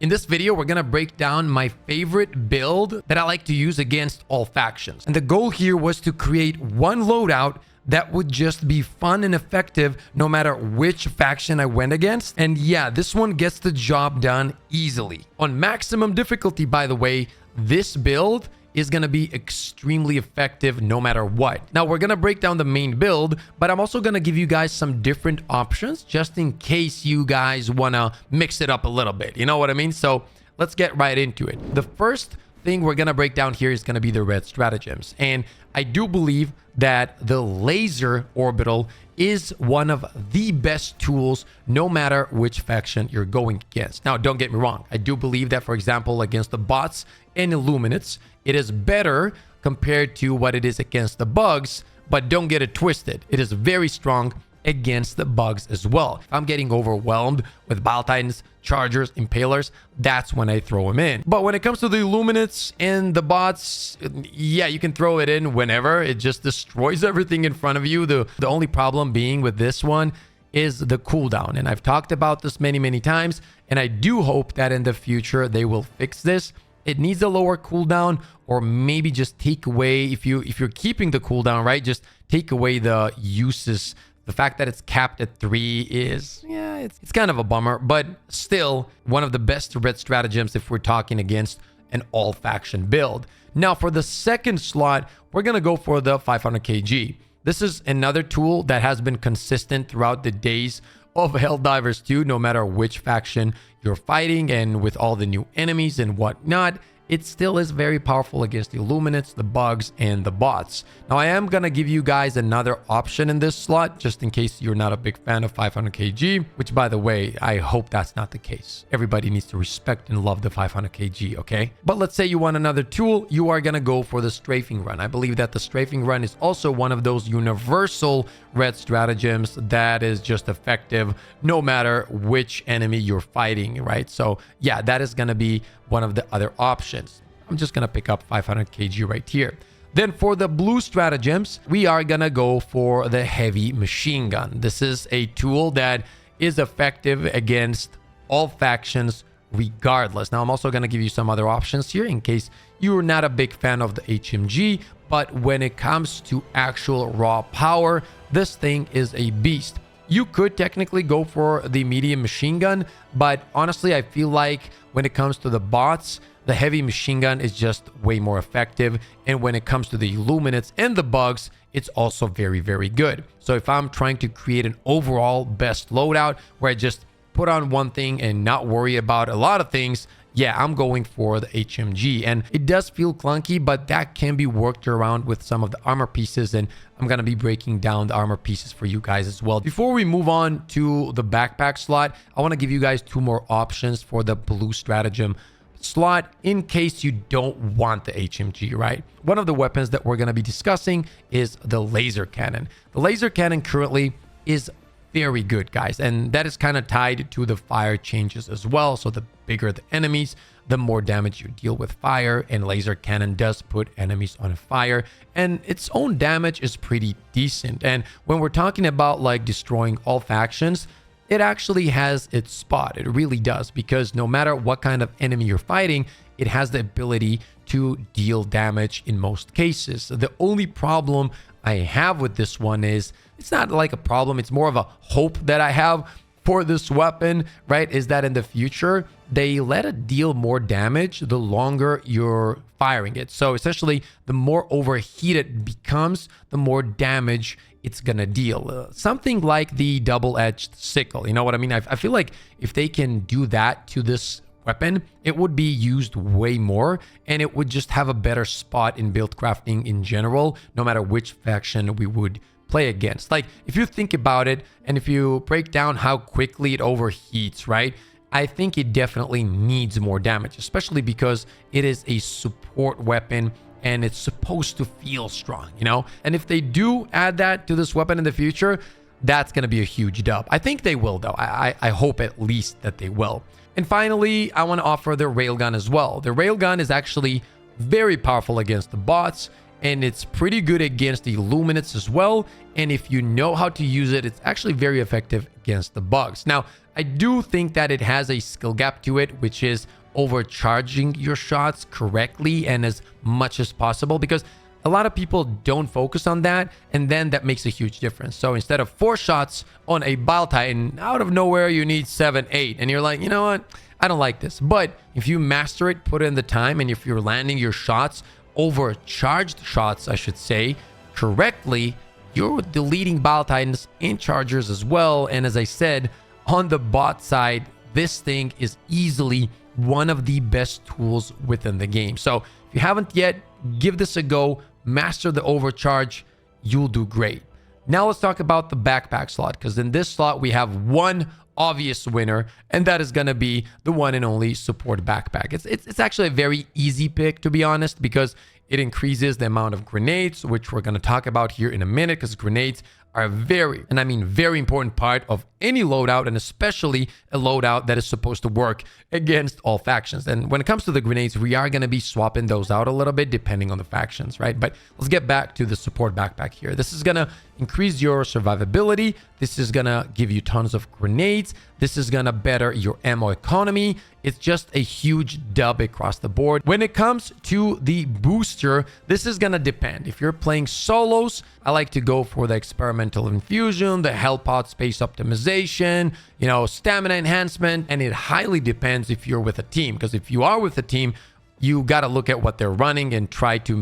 In this video, we're gonna break down my favorite build that I like to use against all factions. And the goal here was to create one loadout that would just be fun and effective no matter which faction I went against. And yeah, this one gets the job done easily. On maximum difficulty, by the way, this build is going to be extremely effective no matter what. Now, we're going to break down the main build, but I'm also going to give you guys some different options just in case you guys want to mix it up a little bit. You know what I mean? So let's get right into it. The first thing we're going to break down here is going to be the red stratagems. And I do believe that the laser orbital is one of the best tools no matter which faction you're going against. Now, don't get me wrong. I do believe that, for example, against the bots and illuminates, it is better compared to what it is against the bugs, but don't get it twisted. It is very strong against the bugs as well. If I'm getting overwhelmed with Bile Titans, Chargers, Impalers, that's when I throw them in. But when it comes to the illuminates and the bots, yeah, you can throw it in whenever. It just destroys everything in front of you. The only problem being with this one is the cooldown. And I've talked about this many times, and I do hope that in the future they will fix this. It needs a lower cooldown, or maybe just take away, if you're keeping the cooldown, right, just take away the uses. The fact that it's capped at 3 is, yeah, it's kind of a bummer, but still one of the best red stratagems if we're talking against an all faction build. Now, for the second slot, we're going to go for the 500 kg. This is another tool that has been consistent throughout the days of Helldivers 2, no matter which faction you're fighting, and with all the new enemies and whatnot, it still is very powerful against the illuminates, the bugs, and the bots. Now, I am going to give you guys another option in this slot, just in case you're not a big fan of 500 kg, which, by the way, I hope that's not the case. Everybody needs to respect and love the 500 kg, okay? But let's say you want another tool, you are going to go for the strafing run. I believe that the strafing run is also one of those universal red stratagems that is just effective no matter which enemy you're fighting, right? So yeah, that is going to be one of the other options. I'm just going to pick up 500 kg right here. Then for the blue stratagems, we are going to go for the heavy machine gun. This is a tool that is effective against all factions regardless. Now, I'm also going to give you some other options here in case you're not a big fan of the HMG, but when it comes to actual raw power, this thing is a beast. You could technically go for the medium machine gun, but honestly, I feel like when it comes to the bots, the heavy machine gun is just way more effective. And when it comes to the illuminates and the bugs, it's also very good. So if I'm trying to create an overall best loadout where I just put on one thing and not worry about a lot of things, yeah, I'm going for the HMG. And it does feel clunky, but that can be worked around with some of the armor pieces, and I'm going to be breaking down the armor pieces for you guys as well. Before we move on to the backpack slot, I want to give you guys two more options for the blue stratagem slot in case you don't want the HMG, right? One of the weapons that we're going to be discussing is the laser cannon. The laser cannon currently is very good, guys, and that is kind of tied to the fire changes as well. So the bigger the enemies, the more damage you deal with fire, and laser cannon does put enemies on fire, and its own damage is pretty decent. And when we're talking about like destroying all factions, it actually has its spot. It really does, because no matter what kind of enemy you're fighting, it has the ability to deal damage in most cases. The only problem I have with this one is, it's not like a problem, it's more of a hope that I have for this weapon, right? Is that in the future, they let it deal more damage the longer you're firing it. So essentially, the more overheated it becomes, the more damage it's gonna deal. Something like the double-edged sickle, you know what I mean? I feel like if they can do that to this weapon, it would be used way more, and it would just have a better spot in build crafting in general, no matter which faction we would play against. Like, if you think about it, and if you break down how quickly it overheats, right? I think it definitely needs more damage, especially because it is a support weapon and it's supposed to feel strong, you know? And if they do add that to this weapon in the future, that's going to be a huge dub. I think they will, though. I hope at least that they will. And finally, I want to offer the railgun as well. The railgun is actually very powerful against the bots. and it's pretty good against the illuminates as well. And if you know how to use it, it's actually very effective against the bugs. Now, I do think that it has a skill gap to it, which is overcharging your shots correctly and as much as possible, because a lot of people don't focus on that, and then that makes a huge difference. So instead of 4 shots on a Bile Titan, out of nowhere you need 7, 8, and you're like, you know what, I don't like this. But if you master it, put in the time, and if you're landing your shots, overcharged shots I should say, correctly, you're deleting Bile Titans and Chargers as well. And as I said, on the bot side, this thing is easily one of the best tools within the game. So if you haven't yet, give this a go, master the overcharge, you'll do great. Now let's talk about the backpack slot, because in this slot we have one obvious winner, and that is going to be the one and only support backpack. It's actually a very easy pick, to be honest, because it increases the amount of grenades, which we're going to talk about here in a minute, because grenades are a very, and I mean very important part of any loadout, and especially a loadout that is supposed to work against all factions. And when it comes to the grenades, we are going to be swapping those out a little bit depending on the factions, right? But let's get back to the support backpack here. This is going to increase your survivability. This is going to give you tons of grenades. This is going to better your ammo economy. It's just a huge dub across the board. When it comes to the booster, this is going to depend. If you're playing solos, I like to go for the experimental infusion, the hell pot space optimization, you know, stamina enhancement, and it highly depends if you're with a team, because if you are with a team, you got to look at what they're running and try to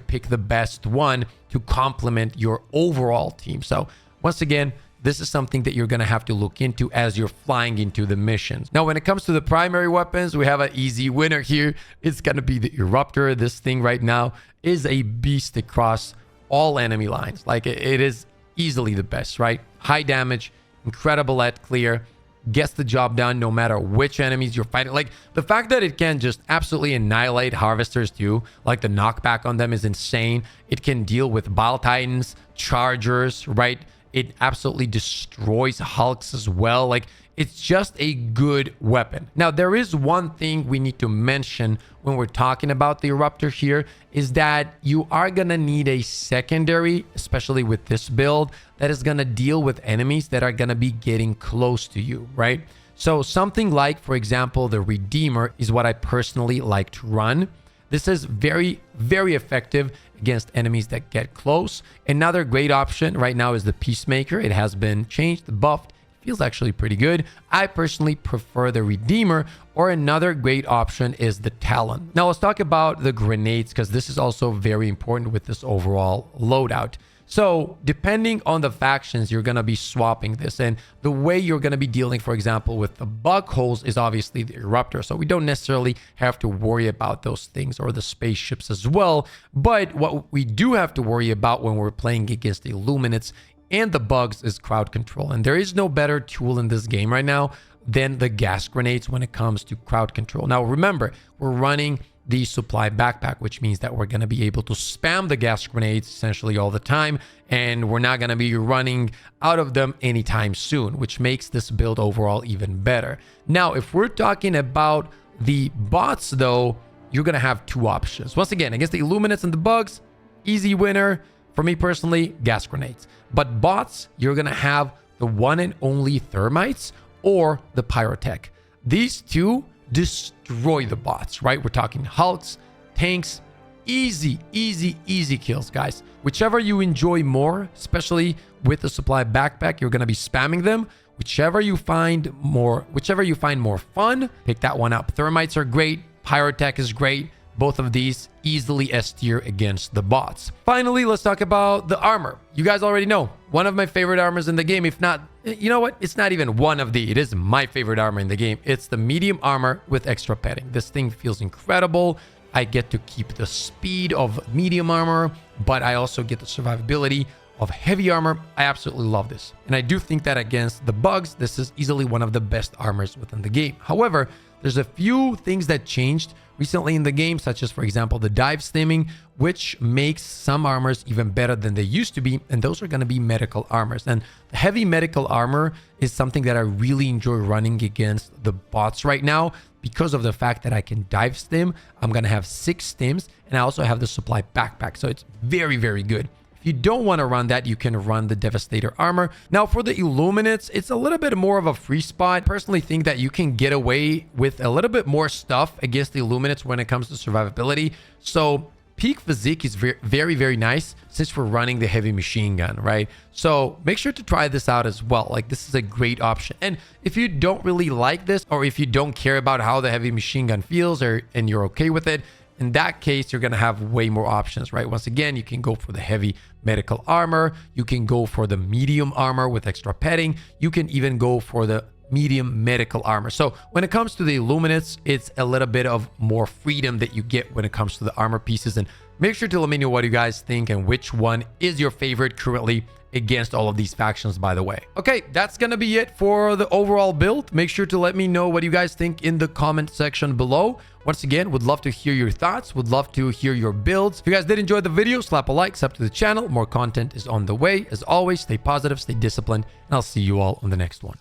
pick the best one to complement your overall team. So once again, this is something that you're going to have to look into as you're flying into the missions. Now, when it comes to the primary weapons, we have an easy winner here. It's going to be the Eruptor. This thing right now is a beast across all enemy lines. Like, it is easily the best, right? High damage, incredible at clear, gets the job done no matter which enemies you're fighting. Like, the fact that it can just absolutely annihilate harvesters too, like the knockback on them is insane. It can deal with Bile Titans, Chargers, right? It absolutely destroys Hulks as well. Like, it's just a good weapon. Now, there is one thing we need to mention when we're talking about the Eruptor here, is that you are going to need a secondary, especially with this build, that is going to deal with enemies that are going to be getting close to you, right? So something like, for example, the Redeemer is what I personally like to run. This is very, very effective against enemies that get close. Another great option right now is the Peacemaker. It has been changed, buffed. Feels actually pretty good. I personally prefer the Redeemer, or another great option is the Talon. Now let's talk about the grenades, because this is also very important with this overall loadout. So depending on the factions, you're going to be swapping this, and the way you're going to be dealing, for example, with the bug holes is obviously the Eruptor. So we don't necessarily have to worry about those things, or the spaceships as well. But what we do have to worry about when we're playing against the illuminates and the bugs is crowd control. And there is no better tool in this game right now than the gas grenades when it comes to crowd control. Now, remember, we're running the supply backpack, which means that we're going to be able to spam the gas grenades essentially all the time, and we're not going to be running out of them anytime soon, which makes this build overall even better. Now, if we're talking about the bots, though, you're going to have two options. Once again, against the illuminates and the bugs, easy winner. For me personally, gas grenades. But bots, you're going to have the one and only thermites or the pyrotech. These two destroy the bots, right? We're talking Hulks, tanks, easy, easy, easy kills, guys. Whichever you enjoy more, especially with the supply backpack, you're going to be spamming them. Whichever you find more fun, pick that one up. Thermites are great. Pyrotech is great. Both of these easily S tier against the bots. Finally, let's talk about the armor. You guys already know, one of my favorite armors in the game. If not, you know what? It's not even one of the, it is my favorite armor in the game. It's the medium armor with extra padding. This thing feels incredible. I get to keep the speed of medium armor, but I also get the survivability of heavy armor. I absolutely love this. And I do think that against the bugs, this is easily one of the best armors within the game. However, there's a few things that changed recently in the game, such as, for example, the dive stimming, which makes some armors even better than they used to be. And those are going to be medical armors. And the heavy medical armor is something that I really enjoy running against the bots right now, because of the fact that I can dive stim. I'm going to have 6 stims, and I also have the supply backpack. So it's very, very good. If you don't want to run that, you can run the Devastator armor. Now for the Illuminates, it's a little bit more of a free spot. I personally think that you can get away with a little bit more stuff against the Illuminates when it comes to survivability. So peak physique is very, very nice since we're running the heavy machine gun, right? So make sure to try this out as well. Like, this is a great option. And if you don't really like this, or if you don't care about how the heavy machine gun feels, and you're okay with it, in that case, you're going to have way more options, right? Once again, you can go for the heavy medical armor. You can go for the medium armor with extra padding. You can even go for the medium medical armor. So when it comes to the Illuminates, it's a little bit of more freedom that you get when it comes to the armor pieces. And make sure to let me know what you guys think and which one is your favorite currently against all of these factions, by the way. Okay, that's gonna be it for the overall build. Make sure to let me know what you guys think in the comment section below. Once again, would love to hear your thoughts, would love to hear your builds. If you guys did enjoy the video, slap a like, sub to the channel. More content is on the way. As always, stay positive, stay disciplined, and I'll see you all on the next one.